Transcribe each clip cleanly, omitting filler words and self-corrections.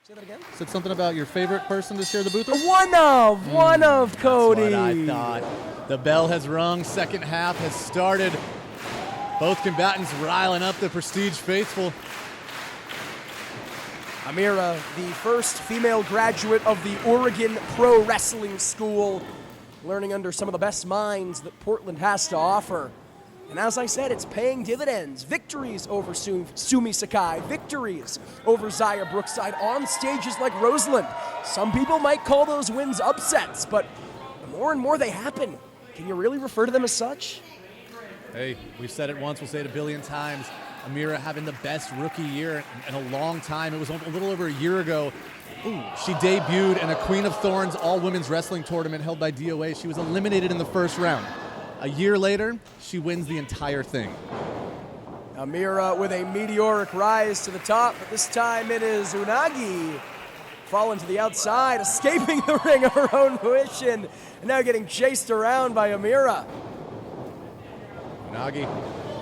Say that again? Said something about your favorite person to share the booth with? One of, Cody. That's what I thought. The bell has rung. Second half has started. Both combatants riling up the Prestige faithful. AMIRA, the first female graduate of the Oregon Pro Wrestling School, learning under some of the best minds that Portland has to offer. And as I said, it's paying dividends. Victories over Sumi Sakai, victories over Zaya Brookside on stages like Roseland. Some people might call those wins upsets, but the more and more they happen, can you really refer to them as such? Hey, we've said it once, we'll say it a billion times. AMIRA having the best rookie year in a long time. It was a little over a year ago. She debuted in a Queen of Thorns all-women's wrestling tournament held by DOA. She was eliminated in the first round. A year later, she wins the entire thing. AMIRA with a meteoric rise to the top, but this time it is Unagi falling to the outside, escaping the ring of her own volition, and now getting chased around by AMIRA. Unagi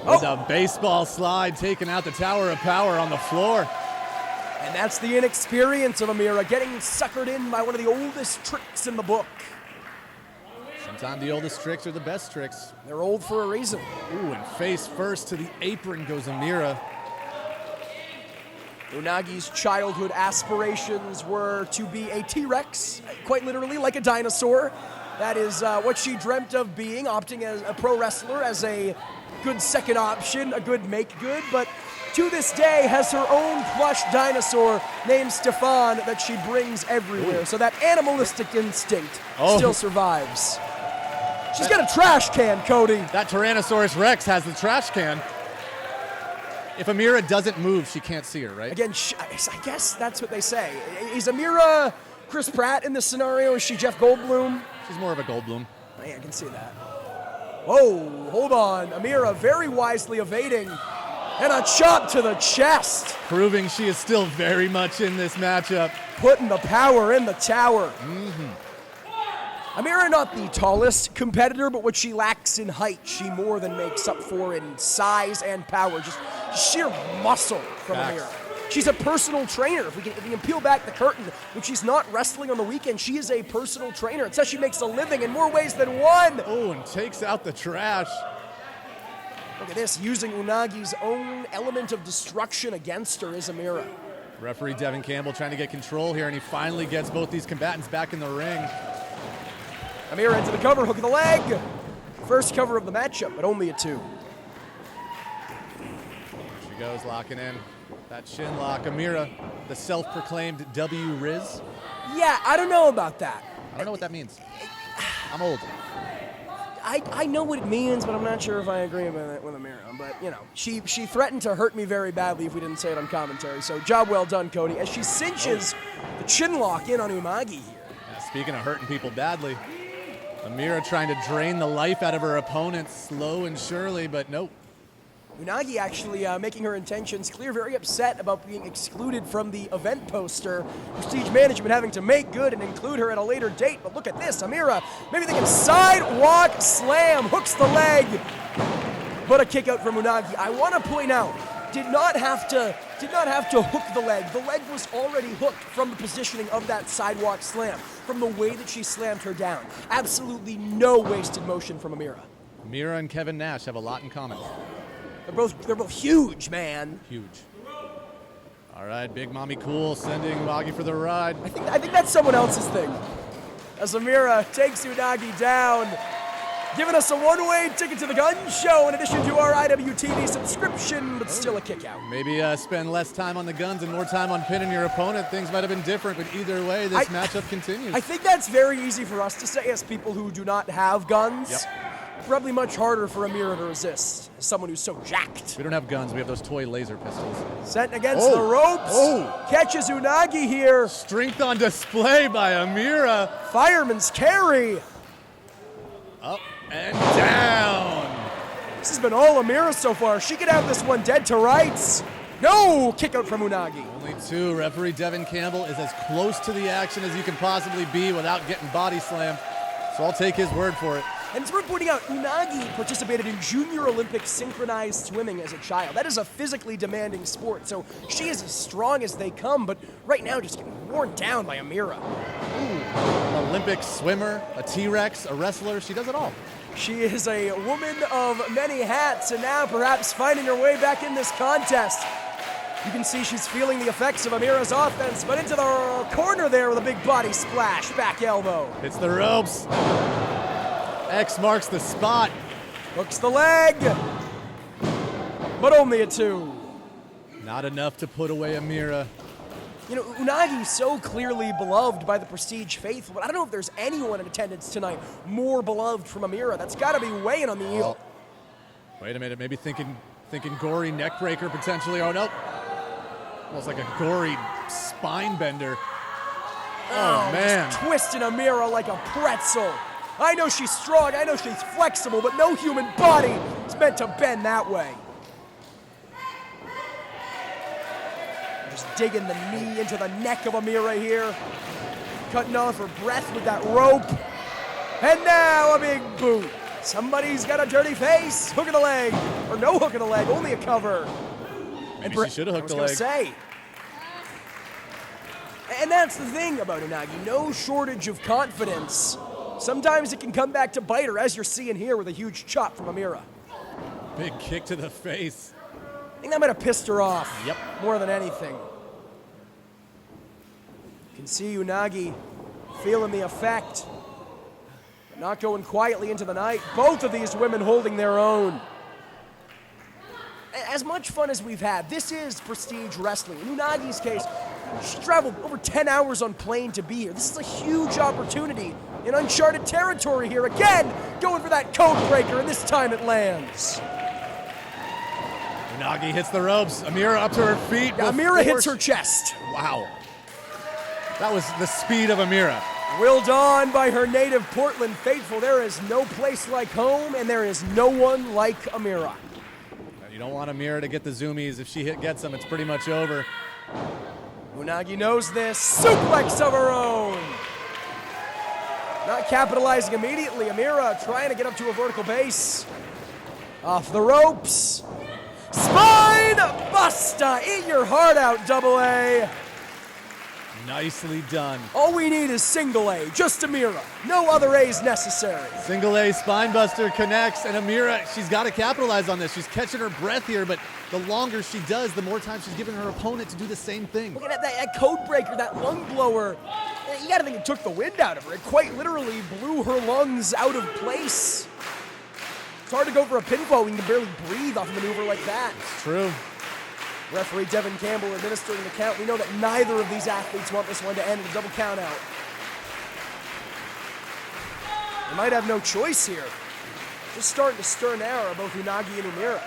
with a baseball slide, taking out the Tower of Power on the floor. And that's the inexperience of AMIRA, getting suckered in by one of the oldest tricks in the book. Sometimes the oldest tricks are the best tricks. They're old for a reason. Ooh, and face first to the apron goes AMIRA. Unagi's childhood aspirations were to be a T-Rex, quite literally like a dinosaur. That is what she dreamt of being, opting as a pro wrestler as a good second option, a good make-good, but to this day has her own plush dinosaur named Stefan that she brings everywhere. Ooh. So that animalistic instinct still survives. She's got a trash can, Cody. That Tyrannosaurus Rex has the trash can. If AMIRA doesn't move, she can't see her, right? Again, I guess that's what they say. Is AMIRA Chris Pratt in this scenario? Is she Jeff Goldblum? She's more of a Goldblum. Oh, yeah, I can see that. Whoa, hold on. AMIRA very wisely evading. And a chop to the chest. Proving she is still very much in this matchup. Putting the power in the tower. AMIRA not the tallest competitor, but what she lacks in height, she more than makes up for in size and power. Just sheer muscle from AMIRA. She's a personal trainer. If we can peel back the curtain, when she's not wrestling on the weekend, she is a personal trainer. It's how she makes a living in more ways than one. Oh, and takes out the trash. Look at this, using Unagi's own element of destruction against her is AMIRA. Referee Devin Campbell trying to get control here, and he finally gets both these combatants back in the ring. AMIRA into the cover, hook of the leg. First cover of the matchup, but only a 2. She goes, locking in. That shin lock. AMIRA, the self-proclaimed W Riz. Yeah, I don't know about that. I don't know what that means. I'm old. I know what it means, but I'm not sure if I agree with it with AMIRA. But, you know, she threatened to hurt me very badly if we didn't say it on commentary. So job well done, Cody, as she cinches the chin lock in on Unagi here. Yeah, speaking of hurting people badly, AMIRA trying to drain the life out of her opponent slow and surely, but nope. Unagi actually making her intentions clear, very upset about being excluded from the event poster. Prestige management having to make good and include her at a later date. But look at this, AMIRA, maybe they can sidewalk slam, hooks the leg. But a kick out from Unagi. I want to point out, did not have to hook the leg. The leg was already hooked from the positioning of that sidewalk slam, from the way that she slammed her down. Absolutely no wasted motion from AMIRA. AMIRA and Kevin Nash have a lot in common. They're both huge, man. Huge. All right, Big Mommy Cool sending Unagi for the ride. I think that's someone else's thing. As AMIRA takes Unagi down, giving us a one-way ticket to the gun show in addition to our IWTV subscription, but still a kick out. Maybe spend less time on the guns and more time on pinning your opponent. Things might have been different, but either way, this matchup continues. I think that's very easy for us to say as people who do not have guns. Yep. Probably much harder for AMIRA to resist as someone who's so jacked. We don't have guns. We have those toy laser pistols. Sent against the ropes. Catches Unagi here. Strength on display by AMIRA. Fireman's carry. Up and down. This has been all AMIRA so far. She could have this one dead to rights. No! Kick out from Unagi. Only 2. Referee Devin Campbell is as close to the action as you can possibly be without getting body slammed. So I'll take his word for it. And it's worth pointing out, Unagi participated in Junior Olympic synchronized swimming as a child. That is a physically demanding sport, so she is as strong as they come, but right now just getting worn down by AMIRA. An Olympic swimmer, a T-Rex, a wrestler, she does it all. She is a woman of many hats, and now perhaps finding her way back in this contest. You can see she's feeling the effects of AMIRA's offense, but into the corner there with a big body splash, back elbow. Hits the ropes. X marks the spot. Hooks the leg, but only a 2. Not enough to put away AMIRA. You know, Unagi's so clearly beloved by the Prestige faithful, but I don't know if there's anyone in attendance tonight more beloved from AMIRA. That's got to be weighing on the heel. Wait a minute, maybe thinking gory neck breaker potentially. Oh, no. Almost like a gory spine bender. Oh, man. Just twisting AMIRA like a pretzel. I know she's strong, I know she's flexible, but no human body is meant to bend that way. Just digging the knee into the neck of AMIRA here. Cutting off her breath with that rope. And now a big boot. Somebody's got a dirty face. Hook of the leg. Or no hook of the leg, only a cover. Maybe she should have hooked the leg. Say. And that's the thing about Unagi. No shortage of confidence. Sometimes it can come back to bite her, as you're seeing here with a huge chop from AMIRA. Big kick to the face. I think that might have pissed her off. Yep. More than anything. You can see Unagi feeling the effect. But not going quietly into the night. Both of these women holding their own. As much fun as we've had, this is Prestige Wrestling. In Unagi's case, she traveled over 10 hours on plane to be here. This is a huge opportunity in uncharted territory here. Again, going for that code breaker, and this time it lands. Unagi hits the ropes. AMIRA up to her feet. AMIRA hits her chest. Wow. That was the speed of AMIRA. Willed on by her native Portland faithful. There is no place like home, and there is no one like AMIRA. You don't want AMIRA to get the zoomies. If she gets them, it's pretty much over. Unagi knows this. Suplex of her own. Not capitalizing immediately. AMIRA trying to get up to a vertical base. Off the ropes. Spine buster. Eat your heart out, Double A. Nicely done. All we need is single A, just AMIRA. No other A's necessary. Single A spinebuster connects, and AMIRA, she's got to capitalize on this. She's catching her breath here, but the longer she does, the more time she's giving her opponent to do the same thing. Look at that code breaker, that lung blower. You gotta think it took the wind out of her. It quite literally blew her lungs out of place. It's hard to go for a pinfall when you can barely breathe off a maneuver like that. It's true. Referee Devin Campbell administering the count. We know that neither of these athletes want this one to end in a double count out. They might have no choice here. Just starting to stir now are both Unagi and AMIRA.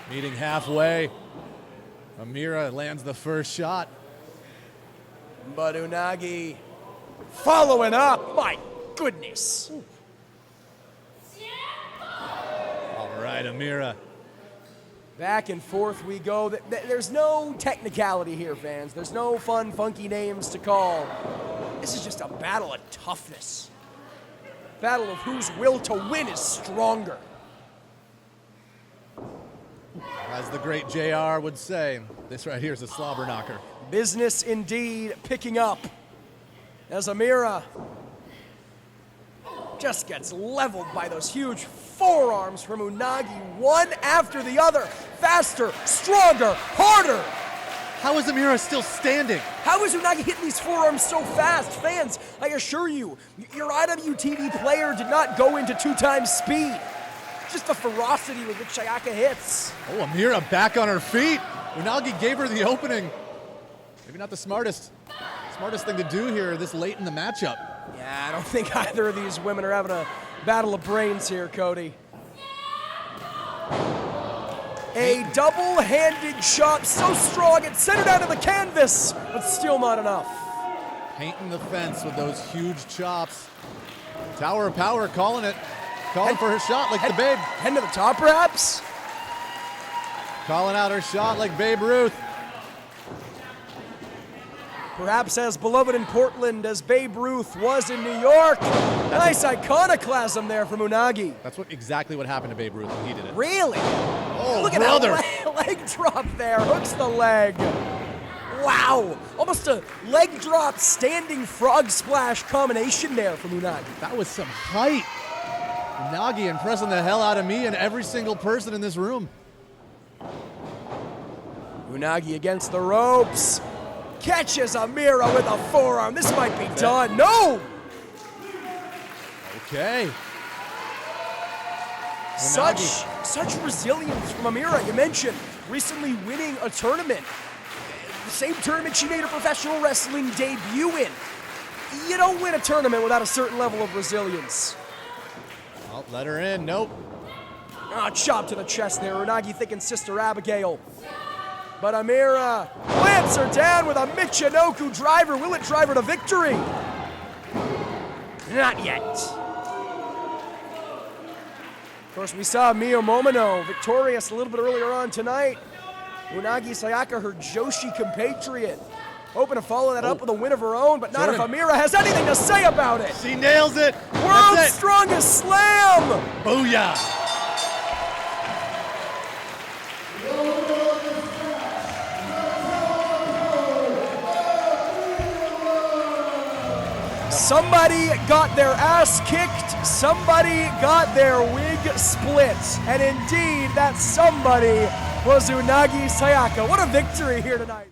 Meeting halfway. AMIRA lands the first shot. But Unagi following up. My goodness. All right, AMIRA. Back and forth we go. There's no technicality here, fans. There's no fun, funky names to call. This is just a battle of toughness. Battle of whose will to win is stronger. As the great JR would say, this right here is a slobber knocker. Business indeed picking up as AMIRA just gets leveled by those huge forearms from Unagi, one after the other. Faster, stronger, harder. How is AMIRA still standing? How is Unagi hitting these forearms so fast? Fans, I assure you, your IWTV player did not go into 2 times speed. Just the ferocity with which Sayaka hits. Oh, AMIRA back on her feet. Unagi gave her the opening. Maybe not the smartest thing to do here this late in the matchup. Yeah, I don't think either of these women are having a battle of brains here, Cody. A double-handed chop, so strong it sent her down to the canvas, but still not enough. Painting the fence with those huge chops. Tower of Power calling it. Calling for her shot like the Babe. Head to the top, perhaps? Calling out her shot like Babe Ruth. Perhaps as beloved in Portland as Babe Ruth was in New York. Nice iconoclasm there from Unagi. That's exactly what happened to Babe Ruth when he did it. Really? Oh, Look brother. at that leg drop there. Hooks the leg. Wow. Almost a leg drop standing frog splash combination there from Unagi. That was some height. Unagi impressing the hell out of me and every single person in this room. Unagi against the ropes. Catches AMIRA with a forearm. This might be done. No! Okay. Such resilience from AMIRA. You mentioned recently winning a tournament. The same tournament she made her professional wrestling debut in. You don't win a tournament without a certain level of resilience. Oh, let her in. Nope. Ah, chop to the chest there. Unagi thinking Sister Abigail. But AMIRA plants her down with a Michinoku driver. Will it drive her to victory? Not yet. Of course, we saw Mio Momino victorious a little bit earlier on tonight. Unagi Sayaka, her Joshi compatriot, hoping to follow that up with a win of her own, but not if AMIRA has anything to say about it. She nails it. World's strongest slam. Booyah. Somebody got their ass kicked, somebody got their wig split, and indeed that somebody was Unagi Sayaka. What a victory here tonight.